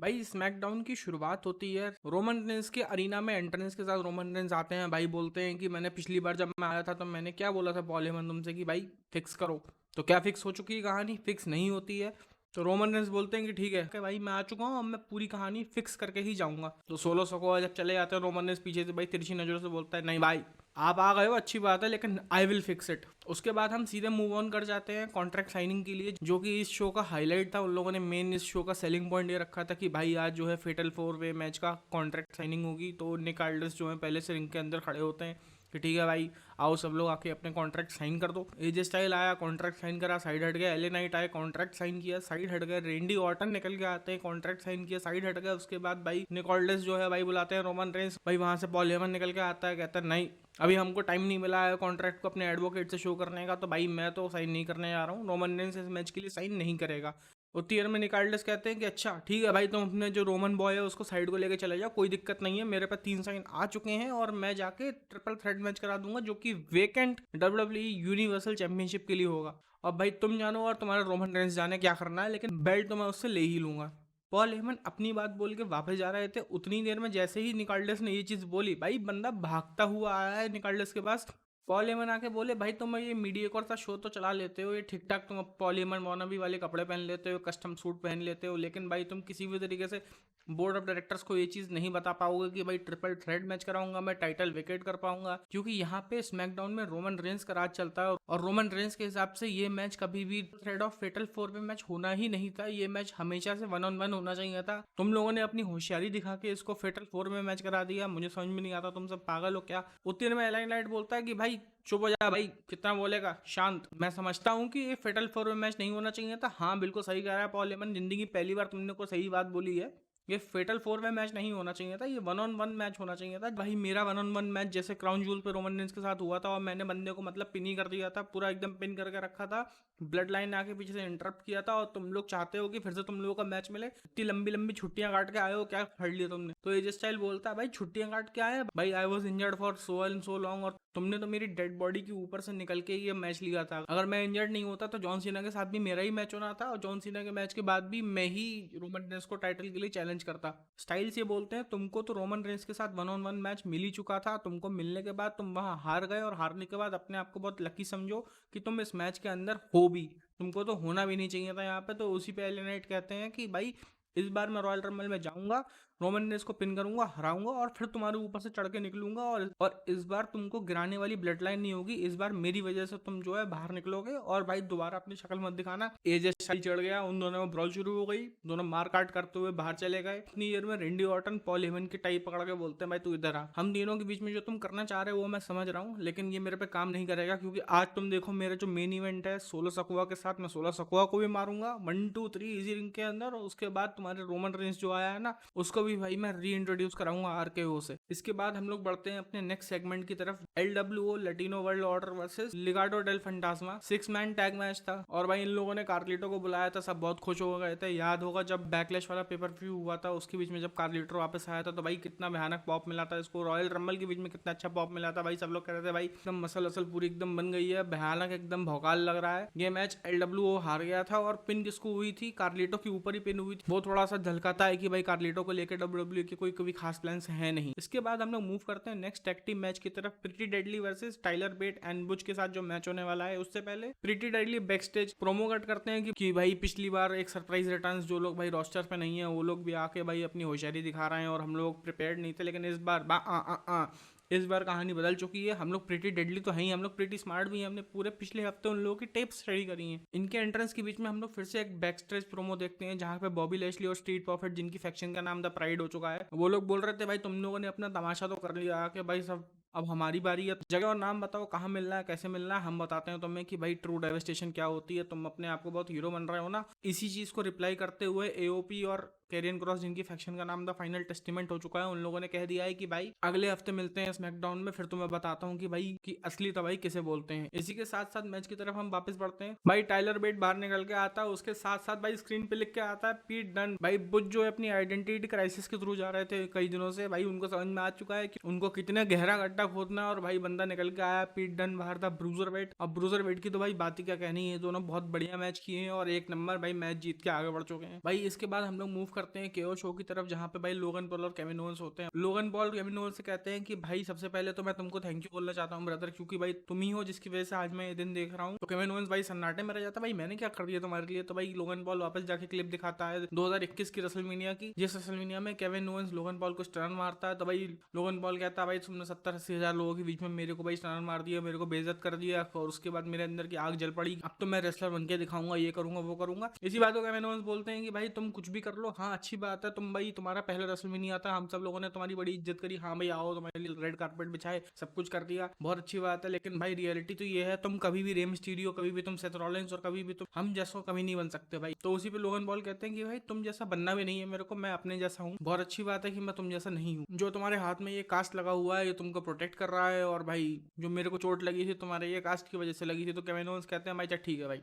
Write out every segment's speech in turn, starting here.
भाई स्मैकडाउन की शुरुआत होती है रोमन रेंस के अरीना में एंट्रेंस के साथ। रोमन रेंस आते हैं भाई, बोलते हैं कि मैंने पिछली बार जब मैं आया था तो मैंने क्या बोला था पॉल हेमन तुमसे कि भाई फिक्स करो। तो क्या फिक्स हो चुकी है कहानी? फिक्स नहीं होती है। तो रोमन रेंस बोलते हैं कि ठीक है कि भाई मैं आ चुका हूँ, अब मैं पूरी कहानी फिक्स करके ही जाऊंगा। तो सोलो सकोआ जब चले जाते हैं, रोमन रेंस पीछे से भाई तिरछी नजरों से बोलता है नहीं भाई आप आ गए हो अच्छी बात है, लेकिन आई विल फिक्स इट। उसके बाद हम सीधे मूव ऑन कर जाते हैं कॉन्ट्रैक्ट साइनिंग के लिए, जो कि इस शो का हाईलाइट था। उन लोगों ने मेन इस शो का सेलिंग पॉइंट ये रखा था कि भाई आज जो है फेटल 4 वे मैच का कॉन्ट्रैक्ट साइनिंग होगी। तो निक आल्डर्स जो है पहले से रिंग के अंदर खड़े होते हैं कि ठीक है भाई आओ सब लोग आके अपने कॉन्ट्रैक्ट साइन कर दो। एजे स्टाइल आया, कॉन्ट्रैक्ट साइन करा, साइड हट गया। एले नाइट आए, कॉन्ट्रैक्ट साइन किया, साइड हट गए। रेंडी ऑर्टन निकल के आते हैं, कॉन्ट्रैक्ट साइन किया, साइड हट गया। उसके बाद भाई निक आल्डर्स जो है भाई बुलाते हैं रोमन रेंस। भाई वहां से पॉल हेमन निकल के आता है, कहता है नहीं अभी हमको टाइम नहीं मिला है कॉन्ट्रैक्ट को अपने एडवोकेट से शो करने का, तो भाई मैं तो साइन नहीं करने जा रहा हूँ। रोमन रेंस इस मैच के लिए साइन नहीं करेगा। और टीयर में निकाल्डस कहते हैं कि अच्छा ठीक है भाई तुम अपने जो रोमन बॉय है उसको साइड को लेके चले जाओ, कोई दिक्कत नहीं है, मेरे पास 3 साइन आ चुके हैं और मैं जाके ट्रिपल थ्रेट मैच करा दूंगा जो कि वेकेंट डब्ल्यूडब्ल्यूई यूनिवर्सल चैंपियनशिप के लिए होगा। अब भाई तुम जानो और तुम्हारा रोमन रेंस जाने क्या करना है, लेकिन बेल्ट तो मैं उससे ले ही लूंगा। पॉल हेमन अपनी बात बोल के वापस जा रहे थे, उतनी देर में जैसे ही निकाल्डस ने ये चीज बोली भाई बंदा भागता हुआ आया है निकाल्डस के पास। पॉल हेमन आके बोले भाई तुम ये मीडियोकर सा शो तो चला लेते हो, ये ठीक ठाक तुम पॉल हेमन वानाबी वाले कपड़े पहन लेते हो, कस्टम सूट पहन लेते हो, लेकिन भाई तुम किसी भी तरीके से बोर्ड ऑफ डायरेक्टर्स को ये चीज नहीं बता पाओगे कि भाई ट्रिपल थ्रेड मैच कराऊंगा मैं, टाइटल विकेट कर पाऊंगा। क्योंकि यहाँ पे स्मैकडाउन में रोमन रेंस का राज चलता है और रोमन रेंस के हिसाब से ये मैच कभी भी threat of fatal 4 way match होना ही नहीं था। ये मैच हमेशा से 1-on-1 होना चाहिए था। तुम लोगों ने अपनी होशियारी दिखा के इसको फेटल 4 वे मैच करा दिया, मुझे समझ में नहीं आता तुम सब पागल हो क्या। उतने में एलाइन नाइट बोलता है कि भाई चुप हो जा भाई, कितना बोलेगा, शांत। मैं समझता हूँ कि ये फेटल 4 वे मैच नहीं होना चाहिए था। हाँ बिल्कुल सही कह रहा है पॉल हेमन, जिंदगी पहली बार तुमने को सही बात बोली है। ये फेटल 4 वे मैच नहीं होना चाहिए था, ये 1-on-1 मैच होना चाहिए था। भाई मेरा 1-on-1 मैच जैसे क्राउन जूल पे रोमन रेंस के साथ हुआ था और मैंने बंदे को मतलब पिन ही कर दिया था, पूरा एकदम पिन करके रखा था, ब्लड लाइन आके पीछे से इंटरप्ट किया था, और तुम लोग चाहते हो कि फिर से तुम लोगों का मैच मिले। इतनी लंबी लंबी छुट्टियां काट के आए हो, क्या फड़ लिया तुमने? तो एजे स्टाइल बोलता है भाई छुट्टियां काट के आए भाई, I was injured for so and so long, और तुमने तो मेरी डेड बॉडी के ऊपर से निकल के ये मैच लिया था। अगर मैं इंजर्ड नहीं होता तो जॉन सीना के साथ भी मेरा ही मैच होना था, और जॉन सीना के मैच के बाद भी मैं ही रोमन रेंस को टाइटल के लिए चैलेंज करता। स्टाइल से बोलते हैं तुमको तो रोमन रेंस के साथ 1-on-1 मैच मिल ही चुका था, तुमको मिलने के बाद तुम वहां हार गए, और हारने के बाद अपने आप को बहुत लकी समझो कि तुम इस मैच के अंदर हो भी, तुमको तो होना भी नहीं चाहिए था यहाँ पे। तो उसी पे एलियन नाइट कहते हैं कि भाई इस बार मैं रॉयल रंबल में जाऊंगा, रोमन रेंस को पिन करूंगा, हराऊंगा, और फिर तुम्हारे ऊपर से चढ़ के निकलूंगा, और इस बार तुमको गिराने वाली ब्लड लाइन नहीं होगी, इस बार मेरी वजह से तुम जो है बाहर निकलोगे, और भाई दोबारा अपनी शक्ल मत दिखाना। एजे स्टाइल चढ़ गया, उन दोनों में ब्रॉल शुरू हो गई, दोनों मार काट करते हुए बाहर चले गए। इतनी देर में रेंडी ऑर्टन पॉल हेमन की टाई पकड़ के बोलते हैं भाई तू इधर आ, हम तीनों के बीच में जो तुम करना चाह रहे हो वो मैं समझ रहा हूँ, लेकिन ये मेरे पे काम नहीं करेगा, क्योंकि आज तुम देखो मेरा जो मेन इवेंट है सोलो सकुआ के साथ, मैं सोलो सकुआ को भी मारूंगा 1-2-3 इजी रिंग के अंदर, और उसके बाद तुम्हारे रोमन रेंस जो आया है ना उसको भी भाई मैं री इंट्रोड्यूस कराऊंगा आरकेओ से। इसके बाद हम लोग बढ़ते हैं अपने नेक्स्ट सेगमेंट की तरफ, LWO Latino World Order versus Legado del Fantasma 6 man tag match था। और भाई इन लोगों ने कार्लिटो को बुलाया था, सब बहुत खुश हो गए थे। याद होगा जब बैकलैश वाला पेपर व्यू हुआ था उसके बीच में जब कार्लिटो वापस आया था तो भाई कितना भयानक पॉप मिला था इसको, रॉयल रंबल के बीच में कितना अच्छा पॉप मिला था भाई, सब लोग कह रहे थे भाई एकदम मसल असल पूरी एकदम बन गई है, भयानक एकदम भौकाल लग रहा है। ये मैच एलडब्ल्यूओ हार गया था, और पिन किसको हुई थी? कार्लिटो के ऊपर ही पिन हुई थी। वो थोड़ा सा झलकाता है कि भाई कार्लिटो को लेकर डब्ल्यूडब्ल्यू के कोई कभी खास प्लान्स है नहीं। इसके बाद हम लोग मूव करते हैं नेक्स्ट टैग टीम मैच की तरफ, Pretty Deadly versus Tyler Bate and Butch के साथ जो मैच होने वाला है। उससे पहले Pretty Deadly back stage promo cut करते हैं कि भाई पिछली बार एक सरप्राइज रिटर्न्स जो लोग भाई रोस्टर पे नहीं है वो लोग भी आके भाई अपनी होशियारी दिखा रहे हैं, और हम लोग प्रिपेयर्ड नहीं थे, लेकिन इस बार कहानी बदल चुकी है। हम लोग प्रीटी डेडली तो हैं ही, हम लोग प्रीटी स्मार्ट भी हैं, हमने पूरे पिछले हफ्ते उन लोगों की टेप स्टडी करी हैं। इनके एंट्रेंस के बीच में हम लोग फिर से एक बैक स्टेज प्रोमो देखते हैं जहाँ पे बॉबी लैशली और स्ट्रीट प्रॉफिट, जिनकी फैक्शन का नाम द प्राइड हो चुका है, वो लोग बोल रहे थे भाई तुम लोगों ने अपना तमाशा तो कर लिया कि भाई सब अब हमारी बारी है, जगह और नाम बताओ, कहाँ मिलना है, कैसे मिलना है, हम बताते हैं तुम्हें कि भाई ट्रू डेवस्टेशन क्या होती है, तुम अपने आप को बहुत हीरो बन रहे हो ना। इसी चीज को रिप्लाई करते हुए एओपी और कैरियन क्रॉस, जिनकी फैक्शन का नाम द फाइनल टेस्टिमेंट हो चुका है, उन लोगों ने कह दिया है कि भाई अगले हफ्ते मिलते हैं स्मैकडाउन में, फिर तुम्हें बताता हूँ कि भाई कि असली तबाही किसे बोलते हैं। इसी के साथ साथ मैच की तरफ हम वापस बढ़ते हैं। भाई टाइलर बेट बाहर निकल के आता है, उसके साथ साथ भाई स्क्रीन पे लिख के आता है पीट डन। भाई बुच जो है अपनी आइडेंटिटी क्राइसिस के थ्रू जा रहे थे कई दिनों से, भाई उनको समझ में आ चुका है कि उनको कितना गहरा गड्ढा खोदना है, और भाई बंदा निकल के आया, पीट डन बाहर था ब्रूजर वेट। अब ब्रूजर वेट की तो भाई बात ही क्या कहनी है, दोनों बहुत बढ़िया मैच किए हैं और एक नंबर भाई मैच जीत के आगे बढ़ चुके हैं। भाई इसके बाद हम लोग मूव करते हैं केओ शो की तरफ, जहाँ पे भाई लोगन पॉल और केविन ओवेंस होते हैं। लोगन पॉल केविन ओवेंस से कहते हैं कि भाई सबसे पहले तो मैं तुमको थैंक यू बोलना चाहता हूँ ब्रदर, क्योंकि भाई तुम ही हो जिसकी वजह से आज मैं ये दिन देख रहा हूँ। तो केविन ओवेंस भाई सन्नाटे में रह जाता है, भाई मैंने क्या कर दिया तुम्हारे लिए। तो भाई लोगन पॉल वापस जाके क्लिप दिखाता है 2021 की रेसलमेनिया की, जिस रेसलमेनिया में केविन ओवेंस लोगन पॉल को स्टर्न मारता है। तो भाई लोगन पॉल कहता है भाई तुमने 70-80 हजार लोगों के बीच में मेरे को भाई स्टर्न मार दिया, मेरे को बेइज्जत कर दिया, और उसके बाद मेरे अंदर की आग जल पड़ी, अब तो मैं रेसलर बन के दिखाऊंगा, ये करूंगा वो करूंगा। इसी बात को केविन ओवेंस बोलते हैं कि भाई तुम कुछ भी कर लो, हाँ अच्छी बात है, तुम भाई तुम्हारा पहला रेसलमेनिया था, हम सब लोगों ने तुम्हारी बड़ी इज्जत करी, हाँ भाई आओ तुम्हारे लिए रेड कारपेट बिछाए, सब कुछ कर दिया, बहुत अच्छी बात है। लेकिन भाई रियलिटी तो ये है, तुम कभी भी रेम स्टीरियो, कभी भी तुम सेथ रॉलिंस, और कभी भी तुम हम जैसा कभी नहीं बन सकते भाई। तो उसी पे लोगन पॉल कहते हैं कि भाई तुम जैसा बनना भी नहीं है मेरे को, मैं अपने जैसा हूँ, बहुत अच्छी बात है कि मैं तुम जैसा नहीं हूँ। जो तुम्हारे हाथ में ये कास्ट लगा हुआ है ये तुमको प्रोटेक्ट कर रहा है, और भाई जो मेरे को चोट लगी थी तुम्हारे ये कास्ट की वजह से लगी थी। तो केविन ओवेंस कहते हैं भाई चल ठीक है भाई,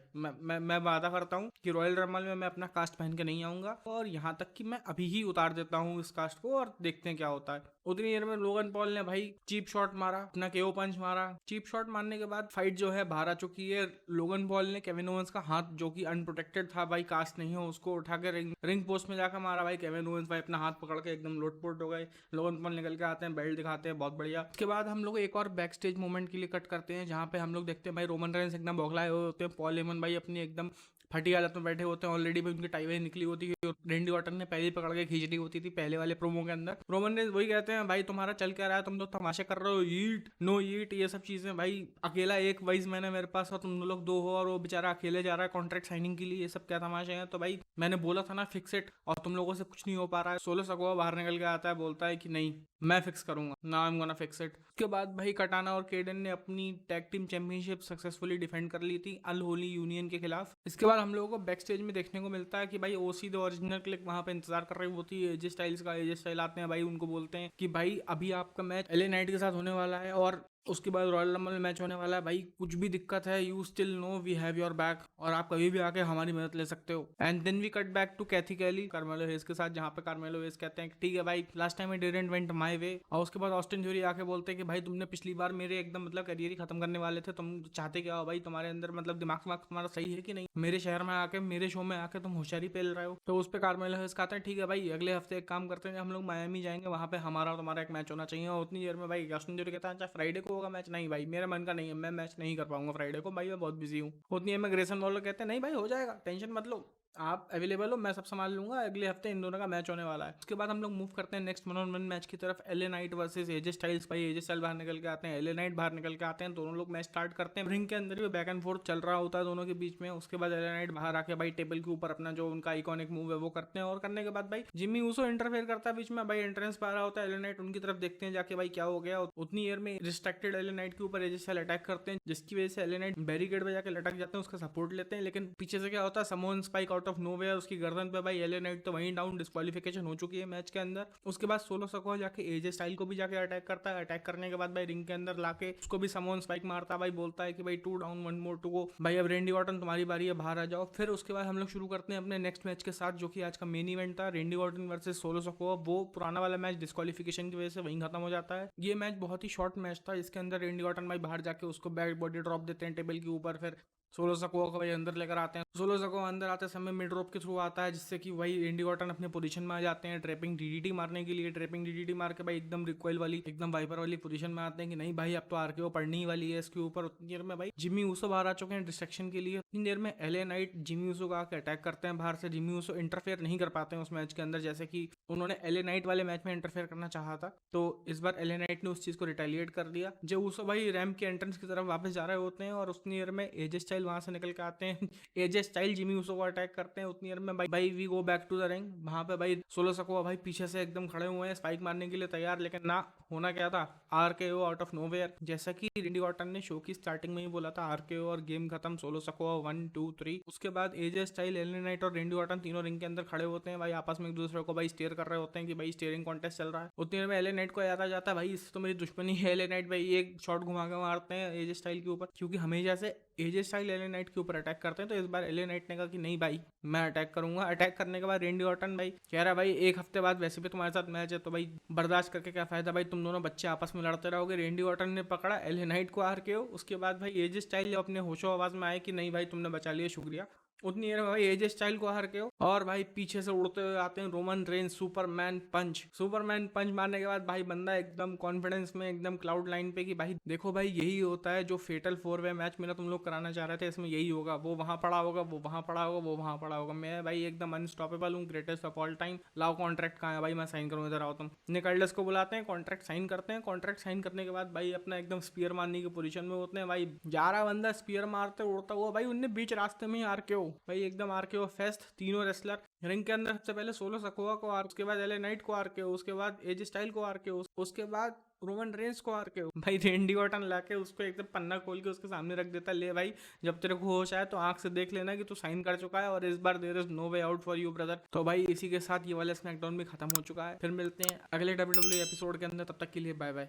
मैं वादा करता हूँ कि रॉयल रमल में मैं अपना कास्ट पहन के नहीं आऊंगा, और यहाँ तक कि मैं अभी ही उतार देता हूँ इस कास्ट को, और देखते हैं क्या होता है। उतनी देर में लोगन पॉल ने भाई चीप शॉट मारा, अपना केओ पंच मारा। चीप शॉट मारने के बाद फाइट जो है बाहर आ चुकी है। लोगन पॉल ने केविन ओवेंस का हाथ, जो कि अनप्रोटेक्टेड था भाई, कास्ट नहीं हो, उसको उठा के रिंग पोस्ट में जाकर मारा। भाई केविन ओवेंस भाई अपना हाथ पकड़ के एकदम लोटपोट हो गए। लोगन पॉल निकल के आते हैं, बेल्ट दिखाते हैं, बहुत बढ़िया। उसके बाद हम लोग एक और बैक स्टेज मोमेंट के लिए कट करते हैं, जहाँ पे हम लोग देखते हैं भाई रोमन रेंस एकदम बौखलाए हुए होते हैं, पॉल हेमन भाई अपनी एकदम फटी हालत में बैठे होते हैं, ऑलरेडी भी उनकी टाई निकली होती है, रेंडी ऑर्टन ने पहले ही पकड़ के खींच दी होती थी पहले वाले प्रोमो के अंदर। रोमन रेंस वही कहते हैं भाई तुम्हारा चल क्या रहा है, तुम लोग तमाशा कर रहे हो, ईट नो ईट, ये सब चीजें भाई, अकेला एक वाइज मैंने मेरे पास और तुम लोग दो हो, और वो बेचारा अकेले जा रहा है कॉन्ट्रैक्ट साइनिंग के लिए, ये सब क्या तमाशे हैं। तो भाई मैंने बोला था ना फिक्स इट, और तुम लोगों से कुछ नहीं हो पा रहा है। सोलो सकोआ बाहर निकल के आता है, बोलता है कि नहीं मैं फिक्स करूंगा, ना I am gonna fix it. उसके बाद भाई कटाना और केडन ने अपनी tag team championship successfully defend कर ली थी अनहोली यूनियन के खिलाफ। इसके बाद हम लोगों को बैक स्टेज में देखने को मिलता है कि भाई ओसी द ओरिजिनल क्लिक वहां पे इंतजार कर रही होती है। एजे स्टाइल्स का, एजे स्टाइल आते हैं भाई, उनको बोलते हैं कि भाई अभी आपका मैच एले नाइट के साथ होने वाला है, और उसके बाद रॉयल रंबल मैच होने वाला है। भाई कुछ भी दिक्कत है you still know we have your back, और आप कभी भी आके हमारी मदद ले सकते हो। And then we cut back to Cathy Kelley Carmelo Hayes के साथ, जहाँ पे कार्मेलो हेज कहते हैं कि ठीक है भाई last time it didn't went my way. और उसके बाद ऑस्टिन थ्योरी आके बोलते हैं कि भाई तुमने पिछली बार मेरे एकदम मतलब करियर ही खत्म करने वाले थे, तुम चाहते क्या हो भाई, तुम्हारे अंदर मतलब दिमाग तुम्हारा सही है कि नहीं, मेरे शहर में आके मेरे शो में आके तुम होशियारी पेल रहे हो। तो उस पर कार्मेलो हेज कहता है ठीक है भाई अगले हफ्ते एक काम करते हैं, हम लोग मायामी जाएंगे, वहाँ पे हमारा और तुम्हारा एक मैच होना चाहिए। और उतनी देर में भाई ऑस्टिन थ्योरी कहता है अच्छा फ्राइडे को होगा मैच, नहीं भाई मेरा मन का नहीं है, मैं मैच नहीं कर पाऊंगा फ्राइडे को भाई, मैं बहुत बिजी हूँ। उतनी देर में ग्रेसन वॉलर कहते हैं नहीं भाई हो जाएगा, टेंशन मत लो, आप अवेलेबल हो, मैं सब संभाल लूंगा, अगले हफ्ते इन दोनों का मैच होने वाला है। उसके बाद हम लोग मूव करते हैं नेक्स्ट 1-on-1 मैच की तरफ, LA Knight versus AJ Styles. भाई एजे स्टाइल बाहर निकल के आते हैं, एले नाइट बाहर निकल के आते हैं, दोनों लोग मैच स्टार्ट करते हैं। रिंग के अंदर भी बैक एंड फोर्थ चल रहा होता है दोनों के बीच में। उसके बाद एले नाइट बाहर आके भाई टेबल के ऊपर अपना जो उनका आइकॉनिक मूव है वो करते हैं, और करने के बाद भाई जिम्मी ऊसो इंटरफेयर करता है बीच में, भाई एंट्रेंस पा रहा होता है एले नाइट, उनकी तरफ देखते हैं जाके भाई क्या हो गया। उतनी देर में रिस्ट्रक्टेड एले नाइट के ऊपर एजे स्टाइल अटैक करते हैं, जिसकी वजह से एले नाइट बैरिकेड पे जाके लटक जाते हैं, उसका सपोर्ट लेते हैं। लेकिन पीछे से क्या होता है, समोन स्पाइक आउट ऑफ नोवेयर उसकी गर्दन पे, भाई एले नाइट तो वहीं डाउन, डिस्क्वालिफिकेशन हो चुकी है मैच के अंदर। उसके बाद सोलो सकोआ जाके एजे स्टाइल को भी जाके अटैक करता है, अटैक करने के बाद भाई रिंग के अंदर लाके उसको भी समोन स्पाइक मारता है, भाई बोलता है कि भाई 2 डाउन 1 मोर टू गो, भाई अब रेंडी ऑर्टन तुम्हारी बारी है, बाहर आ जाओ। फिर उसके बाद हम लोग शुरू करते हैं अपने नेक्स्ट मैच के साथ, जो कि आज का मेन इवेंट था, रेंडी ऑर्टन वर्सेस सोलो सकोआ। वो पुराना वाला मैच डिस्क्वालिफिकेशन की वजह से वहीं खत्म हो जाता है। ये मैच बहुत ही शॉर्ट मैच था, इसके अंदर रेंडी ऑर्टन भाई बाहर जाके उसको बैक बॉडी ड्रॉप देते हैं टेबल के ऊपर, फिर सोलो सकोआ को भाई अंदर लेकर आते हैं। सोलो सकोआ अंदर आते समय मिड रोप के थ्रू आता है, जिससे कि वही रेंडी ऑर्टन अपने पोजीशन में आ जाते हैं ट्रैपिंग डीडीटी मारने के लिए। ट्रैपिंग डीडीटी मार के भाई एकदम रिकॉइल वाली, एकदम वाइपर वाली पोजीशन में आते हैं कि नहीं भाई अब तो आरकेओ पड़नी ही वाली है इसके ऊपर। उतनी देर में भाई जिम्मी ऊसो बाहर आ चुके हैं डिस्ट्रक्शन के लिए। उतनी देर में एले नाइट जिम्मी ऊसो का आके अटैक करते हैं बाहर से। जिम्मी ऊसो इंटरफेयर नहीं कर पाते हैं उस मैच के अंदर, जैसे कि उन्होंने एले नाइट वाले मैच में इंटरफेयर करना चाहा था, तो इस बार एले नाइट ने उस चीज को रिटेलिएट कर दिया। जो ऊसो भाई रैम्प के एंट्रेंस की तरफ वापस जा रहे होते हैं, और उतनी देर में एजे स्टाइल वहां से निकल के आते हैं। एजे स्टाइल जिमी ऊसो को अटैक करते हैं। उतनी देर में भाई we go back to the ring. वहां पे भाई सोलो सकोआ भाई पीछे से एकदम खड़े हुए हैं स्पाइक मारने के लिए तैयार, लेकिन ना होना क्या था, आरकेओ आउट ऑफ नोवेयर। जैसा कि रेंडी ऑर्टन ने शो की स्टार्टिंग में ही बोला था, आरकेओ और गेम खत्म, सोलो सकोआ 1 2 3। उसके बाद एजे स्टाइल, एले नाइट और रेंडी ऑर्टन तीनों रिंग के अंदर खड़े होते हैं भाई, आपस में एक दूसरे को भाई स्टेयर कर रहे होते हैं कि भाई स्टेयरिंग कॉन्टेस्ट चल रहा है। उतनी देर में एले नाइट को याद आ जाता है भाई इससे तो मेरी दुश्मनी है। एले नाइट भाई एक शॉट घुमा के मारते हैं एजे स्टाइल के ऊपर, क्योंकि हमेशा से एजे स्टाइल एले नाइट के ऊपर अटैक करते हैं। तो इस बार एले नाइट ने कहा कि नहीं भाई मैं अटैक करूंगा। अटैक करने के बाद रेंडी ऑर्टन भाई कह रहा है भाई एक हफ्ते बाद वैसे भी तुम्हारे साथ मैच है, तो भाई बर्दाश्त करके क्या फायदा भाई, तुम दोनों बच्चे आपस में लड़ते रहोगे। रेंडी ऑर्टन ने पकड़ा एले नाइट को आरकेओ। उसके बाद भाई एजे स्टाइल अपने होशो आवाज में आए कि नहीं भाई तुमने बचा लिया, शुक्रिया, उतनी देर में भाई एजे स्टाइल को हार के हो, और भाई पीछे से उड़ते हुए आते हैं रोमन रेंज, सुपरमैन पंच मारने के बाद भाई बंदा एकदम कॉन्फिडेंस में, एकदम क्लाउड लाइन पे कि भाई देखो भाई यही होता है जो फेटल 4 वे मैच मेरा तुम लोग कराना चाह रहे थे, इसमें यही होगा, वो वहां पड़ा होगा, वो वहां पड़ा होगा, वो वहां पड़ा होगा, मैं भाई एकदम अनस्टॉपेबल हूँ, ग्रेटेस्ट ऑफ ऑल टाइम, लाओ कॉन्ट्रैक्ट कहाँ है भाई, मैं साइन करूँ, इधर आओ तुम। निकल्डस को बुलाते हैं, कॉन्ट्रैक्ट साइन करते हैं, कॉन्ट्रैक्ट साइन करने के बाद भाई अपना एकदम स्पीयर मारने की पोजीशन में होते हैं भाई, 11 बंदा स्पीयर मारते उड़ता हुआ भाई, उनने बीच रास्ते में ही आरकेओ भाई, एकदम आरकेओ फेस्ट, तीनों रेसलर रिंग के अंदर, सबसे पहले सोलो सकोआ को आर, उसके बाद एले नाइट को आरकेओ, उसके बाद एज स्टाइल को आरकेओ, उसके बाद रोमन रेंस को आरकेओ भाई, रेंडी ऑर्टन लाके उसको एकदम पन्ना खोल के उसके सामने रख देता, ले भाई जब तेरे को होश आए तो आंख से देख लेना कि तू साइन कर चुका है और इस बार there is no way out for you brother. तो भाई इसी के साथ ये वाला स्मैकडाउन भी खत्म हो चुका है, फिर मिलते हैं अगले WWE एपिसोड के अंदर, तब तक के लिए बाय बाय।